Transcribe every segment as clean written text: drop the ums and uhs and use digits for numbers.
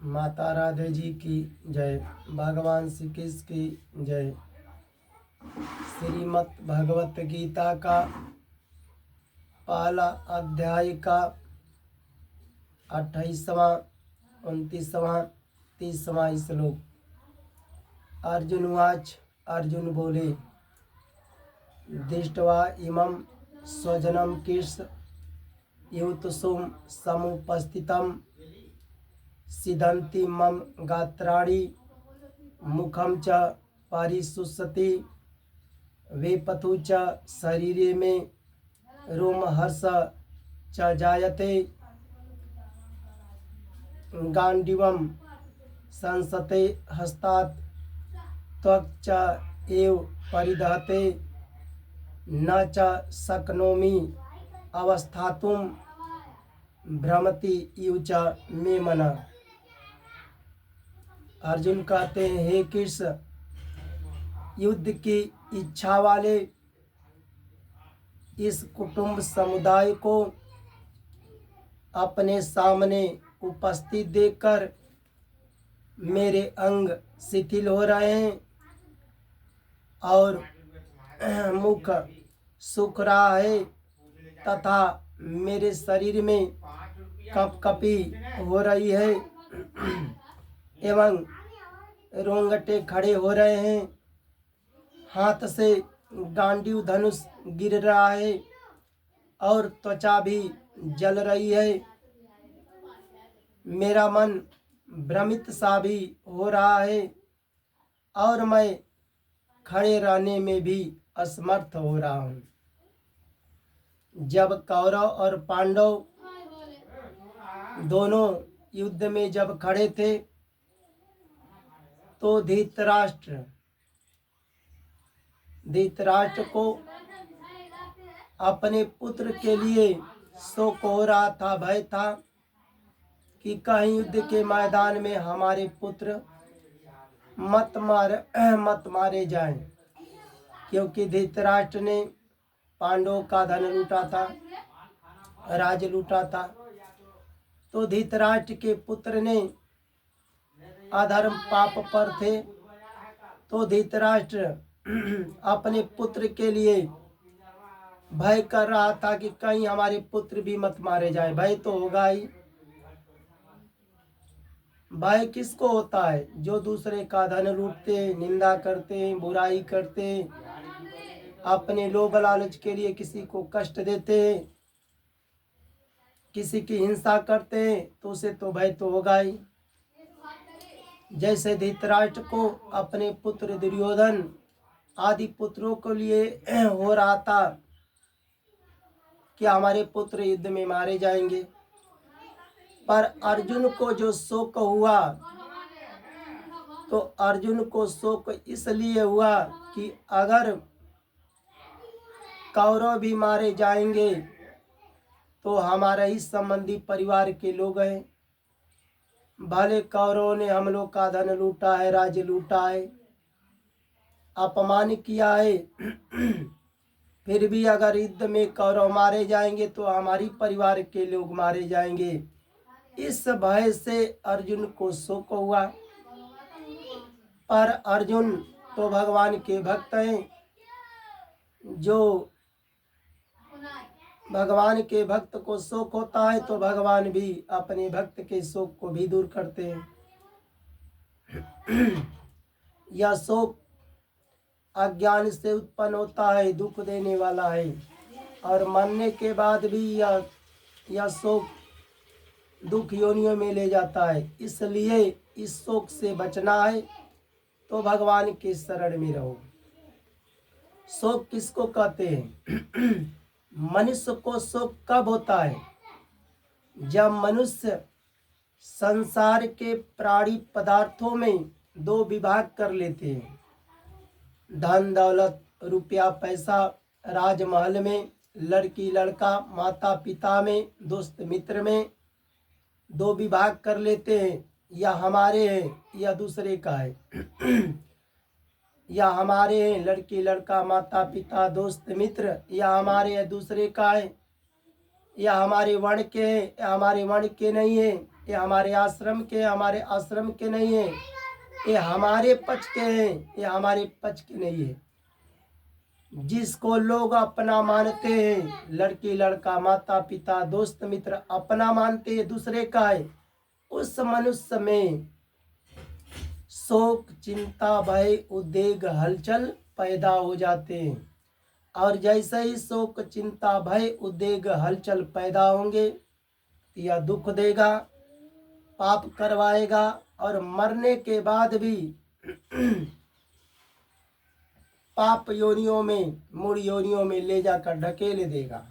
माता राधे जी की जय। भगवान श्री कृष्ण की जय। श्रीमद् भगवत गीता का पहला अध्याय का 28वां 29वां 30वां श्लोक। अर्जुनवाच। अर्जुन बोले, दृष्ट्वा इमं स्वजनं कृष्ण युतसुं समुपस्थितं सिदन्ति मम गात्राणि मुखं च परिशुष्यति वेपथु च शरीरे मे रोमहर्ष च जायते गाण्डीवं संसते हस्तात् त्वक् च एव परिदहते न च शक्नोमि अवस्थातुं भ्रमति इव च मे मनः। अर्जुन कहते हैं, हे कृष्ण, युद्ध की इच्छा वाले इस कुटुंब समुदाय को अपने सामने उपस्थित देखकर मेरे अंग शिथिल हो रहे हैं और मुख सूख रहा है तथा मेरे शरीर में कपकपी हो रही है एवं रोंगटे खड़े हो रहे हैं। हाथ से गांडीव धनुष गिर रहा है और त्वचा भी जल रही है। मेरा मन भ्रमित सा भी हो रहा है और मैं खड़े रहने में भी असमर्थ हो रहा हूँ। जब कौरव और पांडव दोनों युद्ध में जब खड़े थे तो धृतराष्ट्र को अपने पुत्र के लिए शोक हो रहा था, भय था कि कहीं युद्ध के मैदान में हमारे पुत्र मत मारे जाएं, क्योंकि धृतराष्ट्र ने पांडवों का धन लूटा था, राज लूटा था। तो धृतराष्ट्र के पुत्र ने अधर्म पाप पर थे, तो धृतराष्ट्र अपने पुत्र के लिए भय कर रहा था कि कहीं हमारे पुत्र भी मत मारे जाए। भय तो होगा ही। भय किसको होता है? जो दूसरे का धन लूटते, निंदा करते, बुराई करते, अपने लोभ लालच के लिए किसी को कष्ट देते, किसी की हिंसा करते, तो उसे तो भय तो होगा ही। जैसे धृतराष्ट्र को अपने पुत्र दुर्योधन आदि पुत्रों के लिए हो रहा था कि हमारे पुत्र युद्ध में मारे जाएंगे, पर अर्जुन को जो शोक हुआ तो अर्जुन को शोक इसलिए हुआ कि अगर कौरव भी मारे जाएंगे तो हमारे ही संबंधी परिवार के लोग हैं। भले कौरवों ने हम लोग का धन लूटा है, राज्य लूटा है, अपमान किया है, फिर भी अगर युद्ध में कौरव मारे जाएंगे तो हमारी परिवार के लोग मारे जाएंगे। इस भय से अर्जुन को शोक हुआ। पर अर्जुन तो भगवान के भक्त हैं। जो भगवान के भक्त को शोक होता है तो भगवान भी अपने भक्त के शोक को भी दूर करते हैं। यह शोक अज्ञान से उत्पन्न होता है, दुख देने वाला है, और मरने के बाद भी यह शोक दुख योनियों में ले जाता है। इसलिए इस शोक से बचना है तो भगवान के शरण में रहो। शोक किसको कहते हैं? मनुष्य को शोक कब होता है? जब मनुष्य संसार के प्राणी पदार्थों में दो विभाग कर लेते हैं। धन दौलत, रुपया पैसा, राजमहल में, लड़की लड़का, माता पिता में, दोस्त मित्र में दो विभाग कर लेते हैं। यह हमारे हैं, यह दूसरे का है। या हमारे हैं, लड़की लड़का, माता पिता, दोस्त मित्र, या हमारे है दूसरे का है। या हमारे वर्ण के हैं, या हमारे वर्ण के नहीं है, ये हमारे आश्रम के नहीं है, ये हमारे पक्ष के हैं, ये हमारे पक्ष के नहीं है। जिसको लोग अपना मानते हैं, लड़की लड़का माता पिता दोस्त मित्र अपना मानते हैं, दूसरे का है, उस मनुष्य में शोक चिंता भय उद्वेग हलचल पैदा हो जाते हैं। और जैसे ही शोक चिंता भय उद्वेग हलचल पैदा होंगे, यह दुख देगा, पाप करवाएगा और मरने के बाद भी पाप योनियों में मूढ़ योनियों में ले जाकर ढकेले देगा।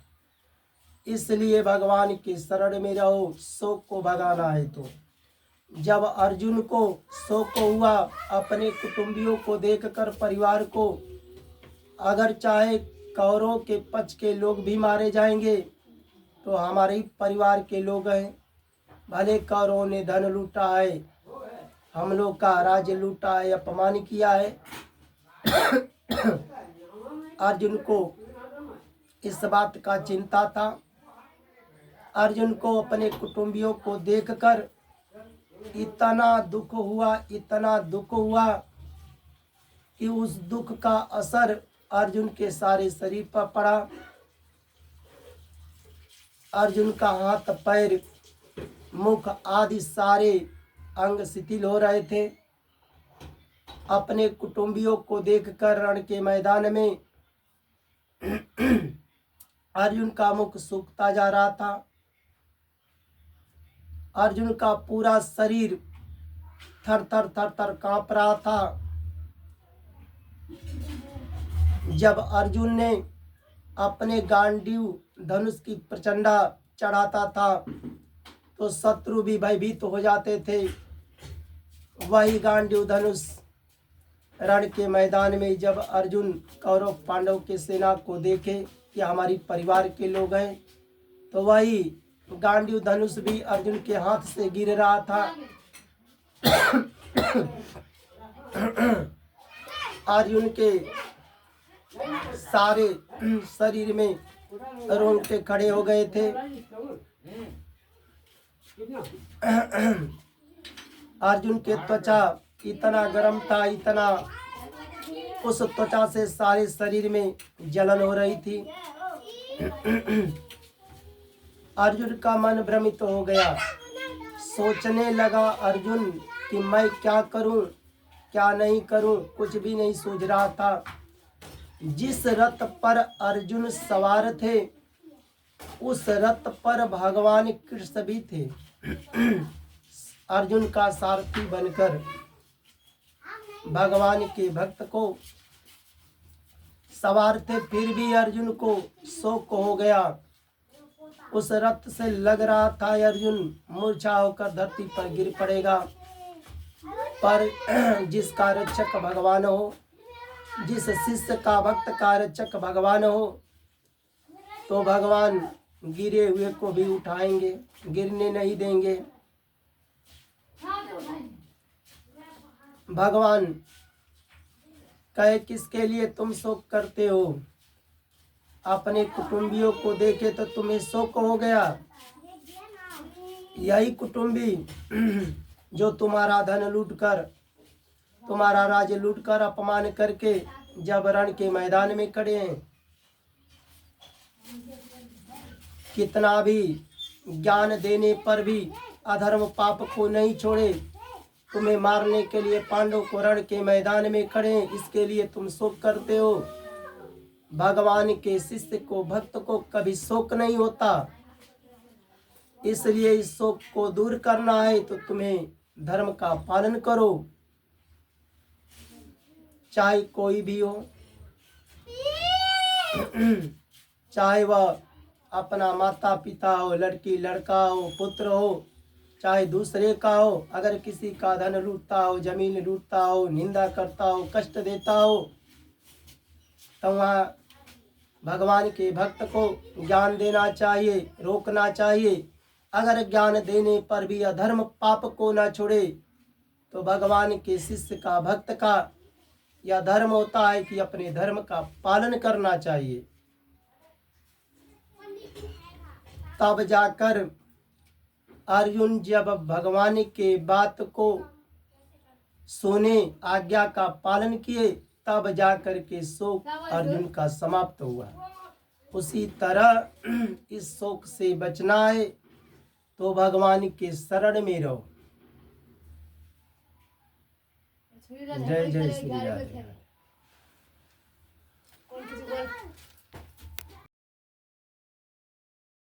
इसलिए भगवान के शरण में रहो, शोक को भगाना है। तो जब अर्जुन को शोक हुआ अपने कुटुंबियों को देखकर, परिवार को, अगर चाहे कौरवों के पक्ष के लोग भी मारे जाएंगे तो हमारे ही परिवार के लोग हैं। भले कौरवों ने धन लूटा है, हम लोग का राज्य लूटा है, अपमान किया है। अर्जुन को इस बात का चिंता था। अर्जुन को अपने कुटुंबियों को देखकर इतना दुख हुआ कि उस दुख का असर अर्जुन के सारे शरीर पर पड़ा। अर्जुन का हाथ पैर मुख आदि सारे अंग शिथिल हो रहे थे। अपने कुटुंबियों को देखकर रण के मैदान में अर्जुन का मुख सूखता जा रहा था। अर्जुन का पूरा शरीर थर थर कांप रहा था। जब अर्जुन ने अपने गांडीव धनुष की प्रचंडा चढ़ाता था तो शत्रु भी भयभीत हो जाते थे। वही गांडीव धनुष रण के मैदान में जब अर्जुन कौरव पांडव के सेना को देखे कि हमारी परिवार के लोग हैं, तो वही गांडीव धनुष भी अर्जुन के हाथ से गिर रहा था। अर्जुन के सारे शरीर में रोंगटे खड़े हो गए थे। अर्जुन के त्वचा इतना गर्म था, इतना, उस त्वचा से सारे शरीर में जलन हो रही थी। अर्जुन का मन भ्रमित हो गया। सोचने लगा अर्जुन कि मैं क्या करूं, क्या नहीं करूं, कुछ भी नहीं सूझ रहा था। जिस रथ पर अर्जुन सवार थे उस रथ पर भगवान कृष्ण भी थे। अर्जुन का सारथी बनकर भगवान के भक्त को सवार थे, फिर भी अर्जुन को शोक हो गया। उस रथ से लग रहा था अर्जुन मूर्छा होकर धरती पर गिर पड़ेगा, पर जिसका रक्षक भगवान हो, जिस शिष्य का भक्त का रक्षक भगवान हो, तो भगवान गिरे हुए को भी उठाएंगे, गिरने नहीं देंगे। भगवान कहे किसके लिए तुम शोक करते हो? अपने कुटुंबियों को देखे तो तुम्हें शोक हो गया। यही कुटुंबी जो तुम्हारा धन लूटकर, तुम्हारा राज्य लूटकर, अपमान करके जब रण के मैदान में खड़े हैं, कितना भी ज्ञान देने पर भी अधर्म पाप को नहीं छोड़े, तुम्हें मारने के लिए पांडव को रण के मैदान में खड़े हैं, इसके लिए तुम शोक करते हो। भगवान के शिष्य को, भक्त को कभी शोक नहीं होता। इसलिए इस शोक को दूर करना है तो तुम्हें धर्म का पालन करो, चाहे कोई भी हो, चाहे वह अपना माता पिता हो, लड़की लड़का हो, पुत्र हो, चाहे दूसरे का हो। अगर किसी का धन लूटता हो, जमीन लूटता हो, निंदा करता हो, कष्ट देता हो, तो वहाँ भगवान के भक्त को ज्ञान देना चाहिए, रोकना चाहिए। अगर ज्ञान देने पर भी अधर्म पाप को न छोड़े तो भगवान के शिष्य का, भक्त का यह धर्म होता है कि अपने धर्म का पालन करना चाहिए। तब जाकर अर्जुन जब भगवान के बात को सुने, आज्ञा का पालन किए, तब जा कर के शोक अर्जुन का समाप्त हुआ। उसी तरह इस शोक से बचना है तो भगवान के शरण में रहो। जय जय श्री राधे।